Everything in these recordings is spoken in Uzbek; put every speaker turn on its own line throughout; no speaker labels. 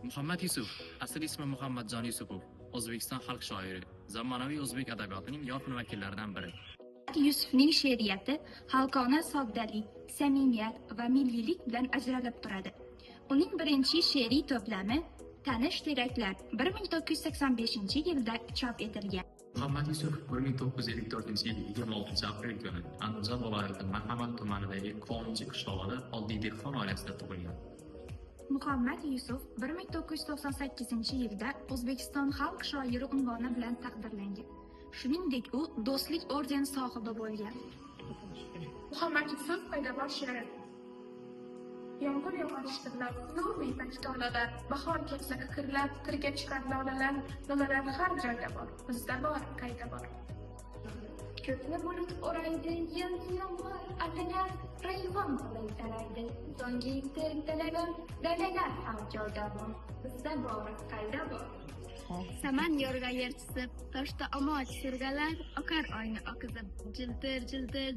Muhammad Yusuf, asl ismi Muhammadjon Yusupov, O'zbekiston xalq shoiri, zamonaviy o'zbek adabiyotining yorqin vakillaridan biri.
Yusufning she'riyati xalqona soddalik, samimiyat va milliylik bilan ajralib turadi. Uning birinchi she'riy to'plami Tanish teraklar 1985-yilda chop etilgan.
Muhammad Yusuf 1954-yil 26-aprel kuni Andijon viloyati Marhamat tumanidagi Qonunchi qishlog'ida oddiy dehqon oilasida tug'ilgan.
Muhammad Yusuf 1998-yilda O'zbekiston xalq shoiri unvoni bilan taqdirlangan. Shuningdek, u Do'stlik ordeni sohibi bo'lgan.
Muhammad Yusuf paydavar she'ri. Yomg'ir yog'ishtirlar, nur ipak tolalar, bahor kelsa kikrlab, kirga chiqar lolalar, lolalar har joyda bor, bizda bor, qayda bor.
Ko'kni bulut o'raydi, yeldi yomg'ir, atalar, rayvon qilib taraydi, zongi dalalar, dalalar har joyda bor, bizda bor, qayda bor.
Saman yorga yerchizib, toshda omoch surgalar, oqar oyni oqizib, jildir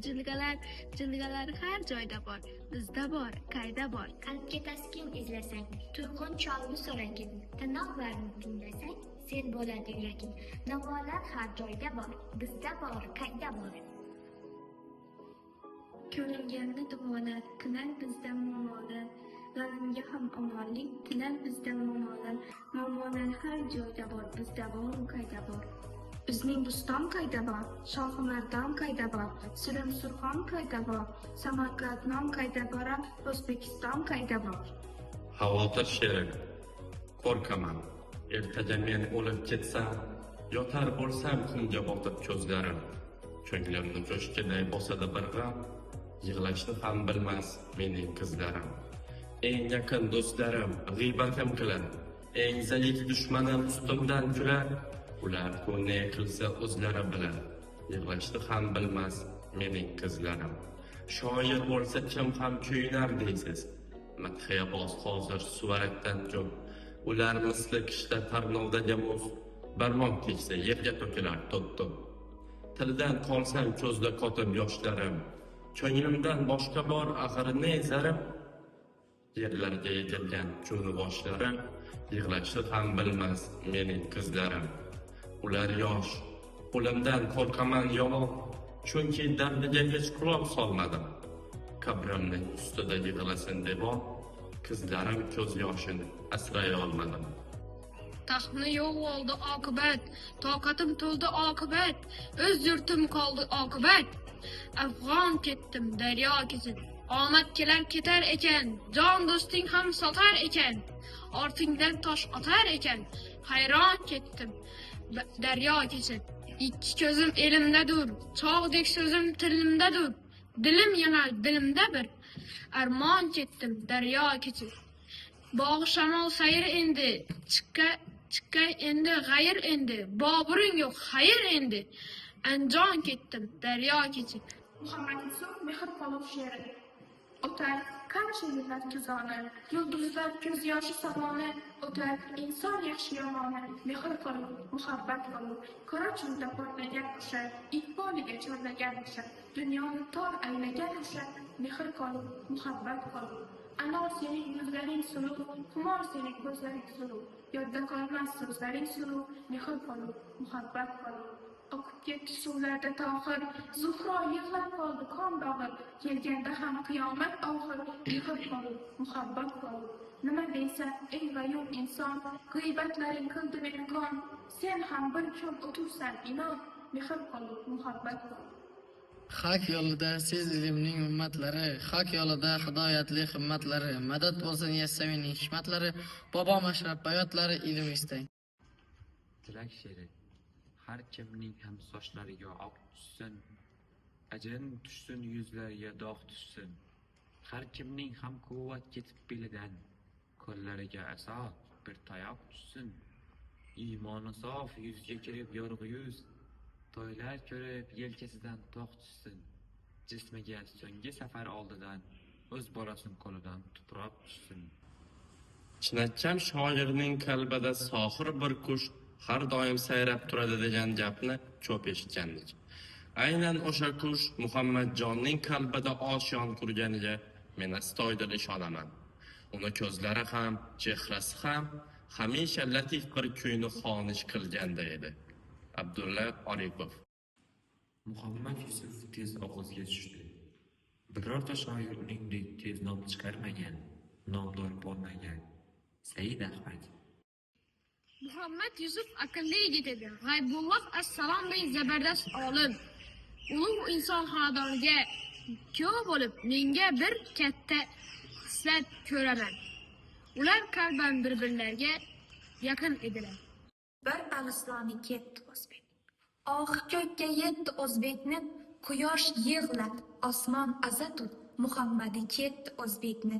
jilgalar, jilgalar har joyda bor, bizda bor, qayda bor.
Qalbga taskin izlasang, to'lqin cholni so'ragin, tinoqlarni tinglasang, sen bo'ladi yuraging. Navolar har joyda bor, bizda bor, qayda bor.
Ko'ringanni duolar, tinar bizda muammolar, g'amimga ham omonlik, tinar bizda muammolar, muammolar har joyda bor, bizda bor, qayda bor. Bizning Buston qayda bor, Shohimardon qayda bor, Sirim Surxon qayda bor, Samarqandnom qayda bor, O'zbekiston qayda bor.
Xavotir she'ri. Qo'rqaman, ertaga men o'lib ketsam, yotar bo'lsam qumga botib ko'zlarim, ko'nglimni jo'shqiday bosadi bir g'am, yig'lashni ham bilmas mening qizlarim. Eng yaqin do'stlarim g'iybatim qilar, eng zaif dushmanim ustimdan kular, ular ku ne qilsa o'zlari bilar, yig'lashni ham bilmas mening qizlarim. Shoir bo'lsa kim ham kuyunar deysiz, madhiyaboz hozir suvarakdan ko'p, ular misli qishda tarnovdagi muz, barmoq tegsa yerga to'kilar to'p-to'p. Tildan qolsam ko'zda qotib yoshlarim, ko'nglimdan boshqa bor axir ne zarim. Yerlarga yegilgan cho'ni boshlarim, yig'lashni ham bilmas mening qizlarim. Ular yosh, qo'limdan qo'rqaman yomon, chunki dardiga hech quloq solmadim. Qabrimning ustida yig'lasin devon, qizlarim ko'z yoshini asray olmadim.
Taxtni yo'q oldi oqibat, toqatim to'ldi oqibat, o'z yurtim qoldi oqibat. Afg'on ketdim daryo kezib, omad kelar ketar ekan, jon do'sting ham sotar ekan, ortingdan tosh otar ekan, hayron ketdim daryo kechib. Ikki ko'zim elimdadir, chog'dek so'zim tilimdadir, dilim yanar dilimda bir, armon ketdim daryo kechib. Bog' shamol sayr endi, chiqqay endi g'ayr endi, boburing yo'q xayr endi, anjon ketdim daryo kechib.
Muhammad Yusuf mehr qolib she'ri. O'tar qancha yillar kuzoni, yulduzlar ko'z yoshi savoni, o'tar inson yaxshi yomoni, mehr qolib, muhabbat qolib, qora chunda portlagan o'sha, iqboliga chorlagan o'sha, dunyoni tor aylagan o'sha, mehr qolib, muhabbat qolib. Anor sening yuzlaring suluv, xumor sening ko'zlaring suluv, yodda qolmas so'zlaring suluv, mehr qolib, muhabbat qolib. Oqib ketdi suvlarda tohir, Zuhro yig'lab qoldi qon dog'ir, kelganda ham qiyomat oxir, mehr qolib, muhabbat qolib. Nima deysan ey vayum inson, g'iybatlaring qildi meni qon, sen ham bir kun o'tursan inon, mehr qolib, muhabbat qolib.
Haq yo'lida siz ilmning ummatlari, haq yo'lida hidoyatli himmatlari, madad bo'lsin Yassaminning hikmatlari, bobom ashrab bayotlari ilm istang.
Tilak she'ri. Har kimning ham sochlariga oq tushsin, ajin tushsin yuzlariga dog' tushsin. Har kimning ham quvvat ketib belidan, qo'llariga aso bir tayoq tushsin. Iymoni sof yuzga kirib yorug' yuz, to'ylar ko'rib yelkasidan tog' tushsin. Jismiga so'nggi safar oldidan o'z bolasining qo'lidan tuproq tushsin.
Chinakam shoirning qalbida sohir bir qush har doim sayrab turadi degan gapni ko'p eshitgandik. Aynan o'sha qush Muhammadjonning qalbida oshyon qurganiga men astoydil ishonaman. Uni ko'zlari ham, chehrasi ham hamisha latif bir kuyni xonish qilganda edi. Abdulla Oripov.
Muhammad Yusuf tez og'izga tushdi. Birorta shoir uningdek tez nom chiqarmagan, nomdor bo'lmagan. Said Ahmad.
Muhammad Yusuf aqlli yigit edi. G'aybulloh assalomdek zabardast olim. Ulug' inson xonadoniga kuyov bo'lib, menga bir katta xislat ko'raman. Ular qalban bir-birlariga yaqin edilar.
Bir Arsloni ketdi o'zbek. Oxir ko'kka yetdi o'zbekni, quyosh yig'lab, osmon azatut, Muhammadi ketdi o'zbekni.